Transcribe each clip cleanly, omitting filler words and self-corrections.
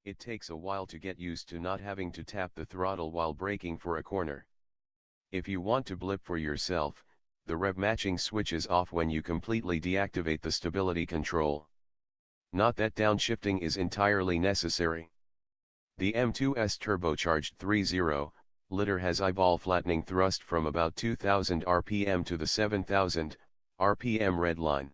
It takes a while to get used to not having to tap the throttle while braking for a corner. If you want to blip for yourself, the rev matching switch is off when you completely deactivate the stability control. Not that downshifting is entirely necessary. The M2's turbocharged 3.0-liter has eyeball flattening thrust from about 2000 rpm to the 7000 rpm red line.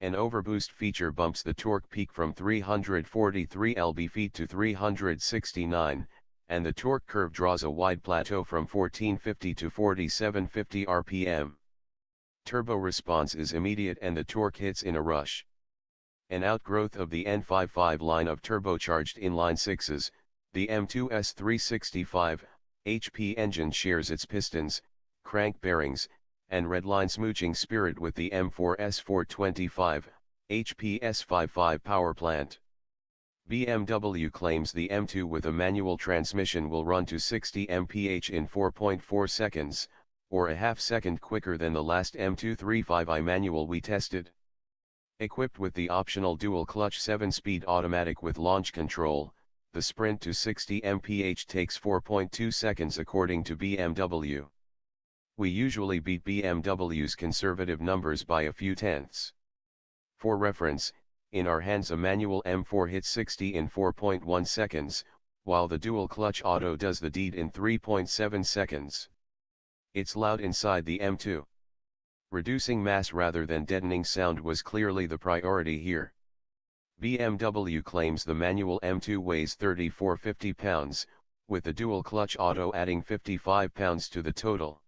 An overboost feature bumps the torque peak from 343 lb-ft to 369, and the torque curve draws a wide plateau from 1450 to 4750 rpm. Turbo response is immediate and the torque hits in a rush. An outgrowth of the N55 line of turbocharged inline sixes, the M2's 365 HP engine shares its pistons, crank bearings, and redline smooching spirit with the M4's 425 HP S55 power plant. BMW claims the M2 with a manual transmission will run to 60 mph in 4.4 seconds, or a half second quicker than the last M235i manual we tested. Equipped with the optional dual-clutch 7-speed automatic with launch control, the sprint to 60 mph takes 4.2 seconds according to BMW. We usually beat BMW's conservative numbers by a few tenths. For reference, in our hands a manual M4 hits 60 in 4.1 seconds, while the dual-clutch auto does the deed in 3.7 seconds. It's loud inside the M2. Reducing mass rather than deadening sound was clearly the priority here. BMW claims the manual M2 weighs 3450 pounds, with the dual-clutch auto adding 55 pounds to the total.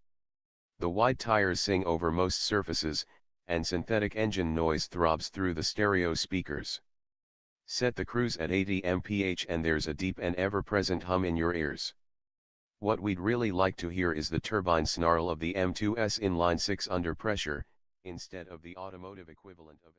The wide tires sing over most surfaces, and synthetic engine noise throbs through the stereo speakers. Set the cruise at 80 mph and there's a deep and ever-present hum in your ears. What we'd really like to hear is the turbine snarl of the M2's inline-six under pressure, instead of the automotive equivalent of